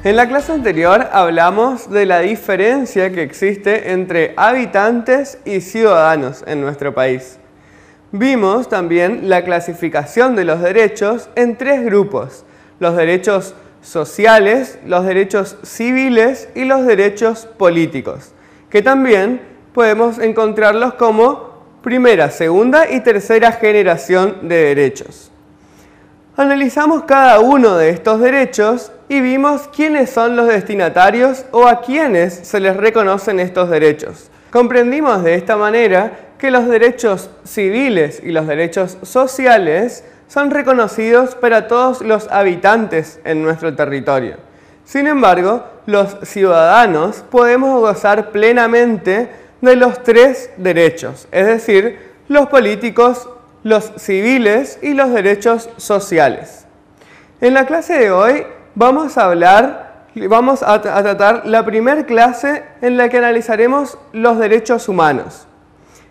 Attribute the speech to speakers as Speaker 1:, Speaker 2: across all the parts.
Speaker 1: En la clase anterior hablamos de la diferencia que existe entre habitantes y ciudadanos en nuestro país. Vimos también la clasificación de los derechos en tres grupos: los derechos sociales, los derechos civiles y los derechos políticos, que también podemos encontrarlos como primera, segunda y tercera generación de derechos. Analizamos cada uno de estos derechos y vimos quiénes son los destinatarios o a quiénes se les reconocen estos derechos. Comprendimos de esta manera que los derechos civiles y los derechos sociales son reconocidos para todos los habitantes en nuestro territorio. Sin embargo, los ciudadanos podemos gozar plenamente de los tres derechos, es decir, los políticos, los civiles y los derechos sociales. En la clase de hoy vamos a tratar la primera clase en la que analizaremos los derechos humanos.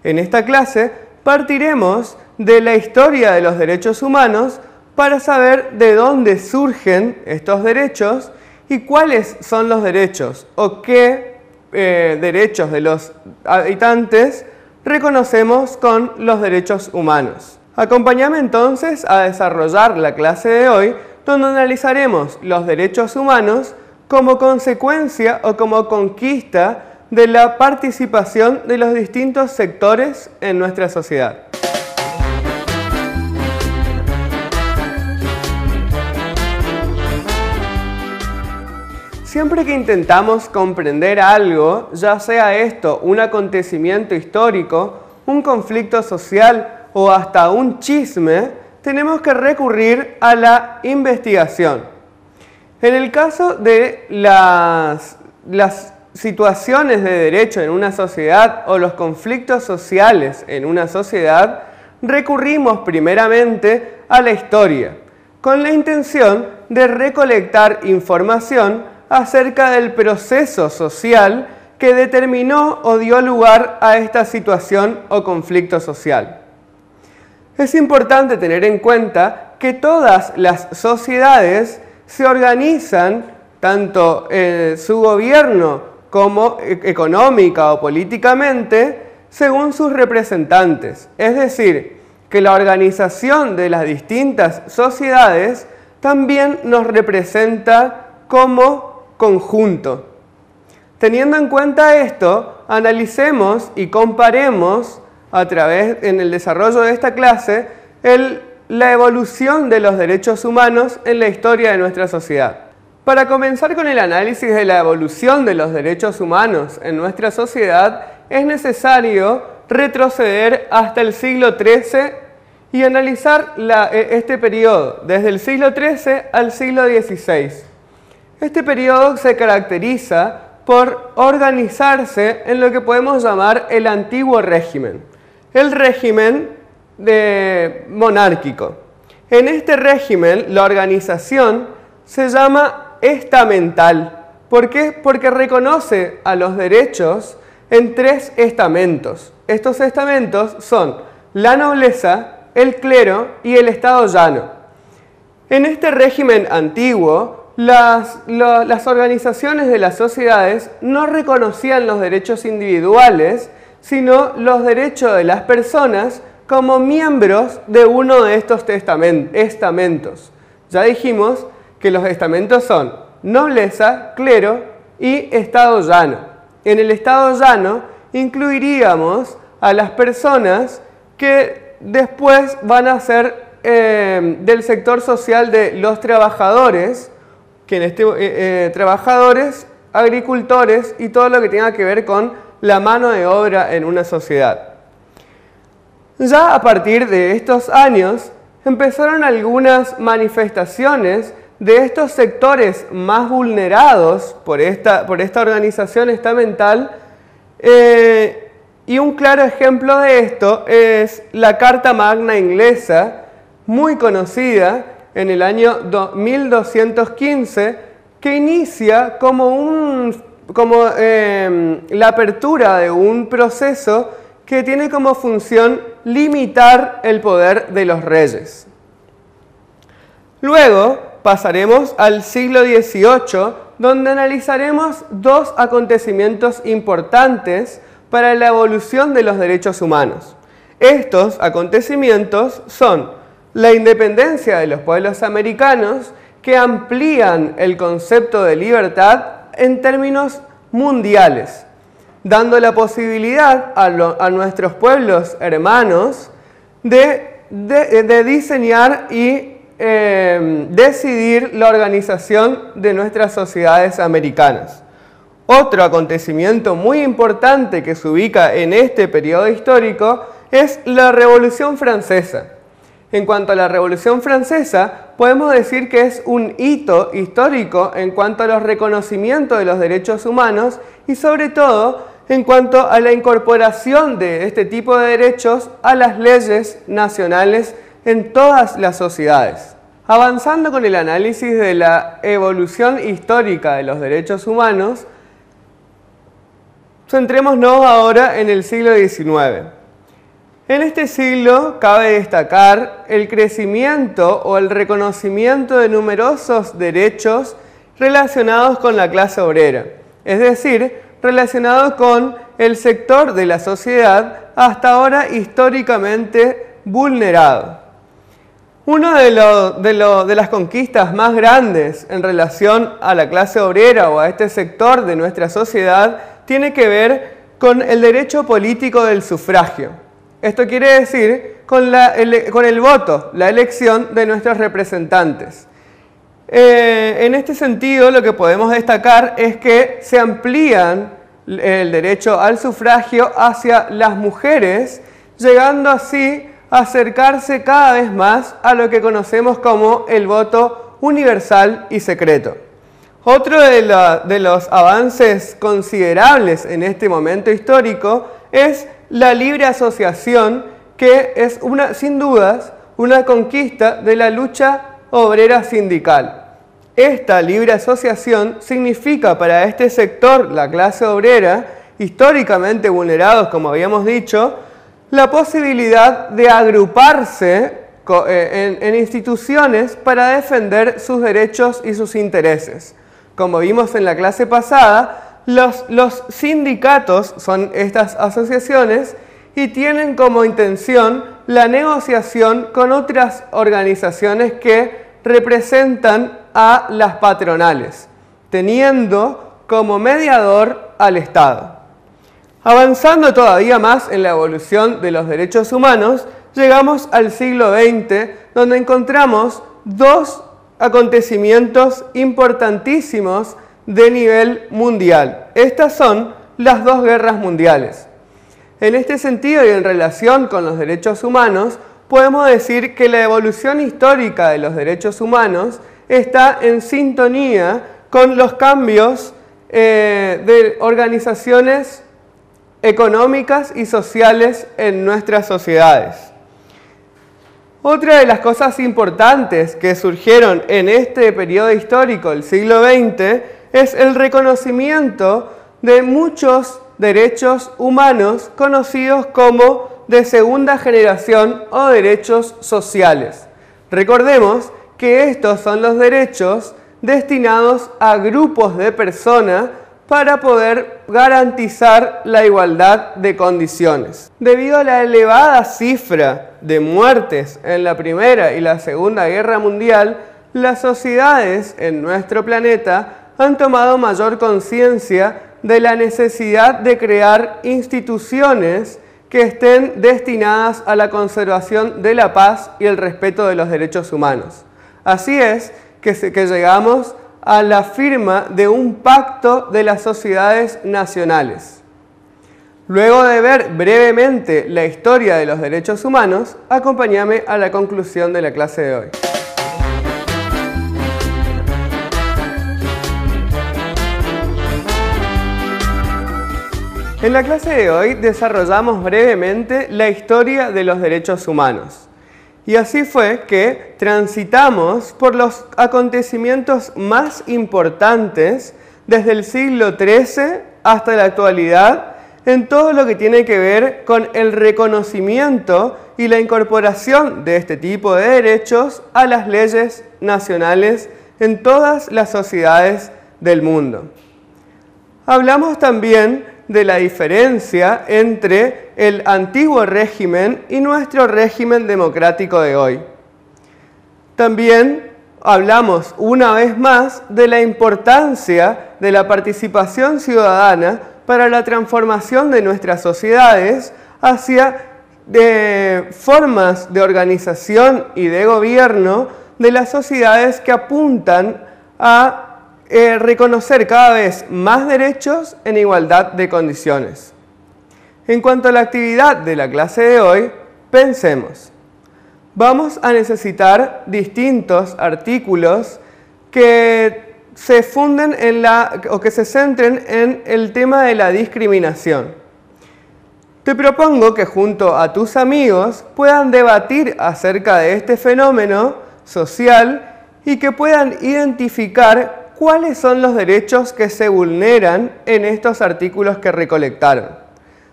Speaker 1: En esta clase partiremos de la historia de los derechos humanos para saber de dónde surgen estos derechos y cuáles son los derechos o qué derechos de los habitantes reconocemos con los derechos humanos. Acompáñame entonces a desarrollar la clase de hoy, donde analizaremos los derechos humanos como consecuencia o como conquista de la participación de los distintos sectores en nuestra sociedad. Siempre que intentamos comprender algo, ya sea esto un acontecimiento histórico, un conflicto social o hasta un chisme, tenemos que recurrir a la investigación. En el caso de las situaciones de derecho en una sociedad o los conflictos sociales en una sociedad, recurrimos primeramente a la historia, con la intención de recolectar información acerca del proceso social que determinó o dio lugar a esta situación o conflicto social. Es importante tener en cuenta que todas las sociedades se organizan, tanto su gobierno como económica o políticamente, según sus representantes. Es decir, que la organización de las distintas sociedades también nos representa como conjunto. Teniendo en cuenta esto, analicemos y comparemos en el desarrollo de esta clase la evolución de los derechos humanos en la historia de nuestra sociedad. Para comenzar con el análisis de la evolución de los derechos humanos en nuestra sociedad, es necesario retroceder hasta el siglo XIII y analizar este periodo, desde el siglo XIII al siglo XVI. Este periodo se caracteriza por organizarse en lo que podemos llamar el antiguo régimen, el régimen monárquico. En este régimen, la organización se llama estamental. ¿Por qué? Porque reconoce a los derechos en tres estamentos. Estos estamentos son la nobleza, el clero y el estado llano. En este régimen antiguo, las organizaciones de las sociedades no reconocían los derechos individuales, sino los derechos de las personas como miembros de uno de estos estamentos. Ya dijimos que los estamentos son nobleza, clero y estado llano. En el estado llano incluiríamos a las personas que después van a ser del sector social de los trabajadores, trabajadores, agricultores y todo lo que tenga que ver con la mano de obra en una sociedad. Ya a partir de estos años empezaron algunas manifestaciones de estos sectores más vulnerados por esta organización estamental, y un claro ejemplo de esto es la Carta Magna inglesa, muy conocida, en el año 1215, que inicia como la apertura de un proceso que tiene como función limitar el poder de los reyes. Luego pasaremos al siglo XVIII, donde analizaremos dos acontecimientos importantes para la evolución de los derechos humanos. Estos acontecimientos son la independencia de los pueblos americanos, que amplían el concepto de libertad en términos mundiales, dando la posibilidad a nuestros pueblos hermanos de diseñar y decidir la organización de nuestras sociedades americanas. Otro acontecimiento muy importante que se ubica en este periodo histórico es la Revolución Francesa. En cuanto a la Revolución Francesa, podemos decir que es un hito histórico en cuanto a los reconocimientos de los derechos humanos y sobre todo en cuanto a la incorporación de este tipo de derechos a las leyes nacionales en todas las sociedades. Avanzando con el análisis de la evolución histórica de los derechos humanos, centrémonos ahora en el siglo XIX. En este siglo cabe destacar el crecimiento o el reconocimiento de numerosos derechos relacionados con la clase obrera, es decir, relacionados con el sector de la sociedad hasta ahora históricamente vulnerado. Una de las conquistas más grandes en relación a la clase obrera o a este sector de nuestra sociedad tiene que ver con el derecho político del sufragio. Esto quiere decir con el voto, la elección de nuestros representantes. En este sentido, lo que podemos destacar es que se amplían el derecho al sufragio hacia las mujeres, llegando así a acercarse cada vez más a lo que conocemos como el voto universal y secreto. Otro de los avances considerables en este momento histórico es la libre asociación, que es sin dudas una conquista de la lucha obrera sindical. Esta libre asociación significa para este sector, la clase obrera, históricamente vulnerados, como habíamos dicho, la posibilidad de agruparse en instituciones para defender sus derechos y sus intereses. Como vimos en la clase pasada, los sindicatos son estas asociaciones y tienen como intención la negociación con otras organizaciones que representan a las patronales, teniendo como mediador al Estado. Avanzando todavía más en la evolución de los derechos humanos, llegamos al siglo XX, donde encontramos dos acontecimientos importantísimos de nivel mundial. Estas son las dos guerras mundiales. En este sentido y en relación con los derechos humanos, podemos decir que la evolución histórica de los derechos humanos está en sintonía con los cambios de organizaciones económicas y sociales en nuestras sociedades. Otra de las cosas importantes que surgieron en este periodo histórico del siglo XX es el reconocimiento de muchos derechos humanos conocidos como de segunda generación o derechos sociales. Recordemos que estos son los derechos destinados a grupos de personas para poder garantizar la igualdad de condiciones. Debido a la elevada cifra de muertes en la Primera y la Segunda Guerra Mundial, las sociedades en nuestro planeta han tomado mayor conciencia de la necesidad de crear instituciones que estén destinadas a la conservación de la paz y el respeto de los derechos humanos. Así es que llegamos a la firma de un pacto de las sociedades nacionales. Luego de ver brevemente la historia de los derechos humanos, acompáñame a la conclusión de la clase de hoy. En la clase de hoy desarrollamos brevemente la historia de los derechos humanos. Y así fue que transitamos por los acontecimientos más importantes desde el siglo XIII hasta la actualidad en todo lo que tiene que ver con el reconocimiento y la incorporación de este tipo de derechos a las leyes nacionales en todas las sociedades del mundo. Hablamos también de la diferencia entre el antiguo régimen y nuestro régimen democrático de hoy. También hablamos una vez más de la importancia de la participación ciudadana para la transformación de nuestras sociedades hacia formas de organización y de gobierno de las sociedades que apuntan a reconocer cada vez más derechos en igualdad de condiciones. En cuanto a la actividad de la clase de hoy, pensemos. Vamos a necesitar distintos artículos que se funden o que se centren en el tema de la discriminación. Te propongo que junto a tus amigos puedan debatir acerca de este fenómeno social y que puedan identificar cuáles son los derechos que se vulneran en estos artículos que recolectaron.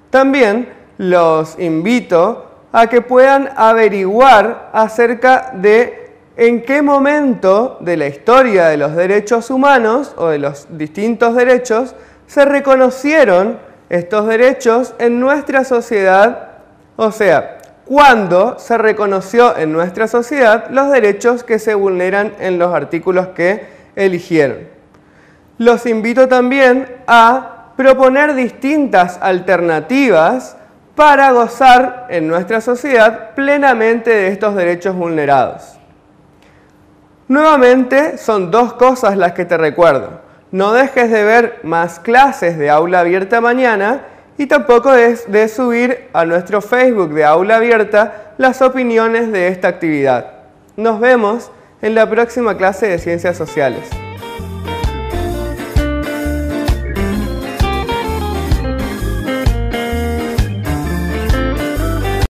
Speaker 1: También los invito a que puedan averiguar acerca de en qué momento de la historia de los derechos humanos o de los distintos derechos se reconocieron estos derechos en nuestra sociedad, o sea, cuándo se reconoció en nuestra sociedad los derechos que se vulneran en los artículos que eligieron. Los invito también a proponer distintas alternativas para gozar en nuestra sociedad plenamente de estos derechos vulnerados. Nuevamente, son dos cosas las que te recuerdo. No dejes de ver más clases de Aula Abierta mañana y tampoco de subir a nuestro Facebook de Aula Abierta las opiniones de esta actividad. Nos vemos en la próxima clase de Ciencias Sociales.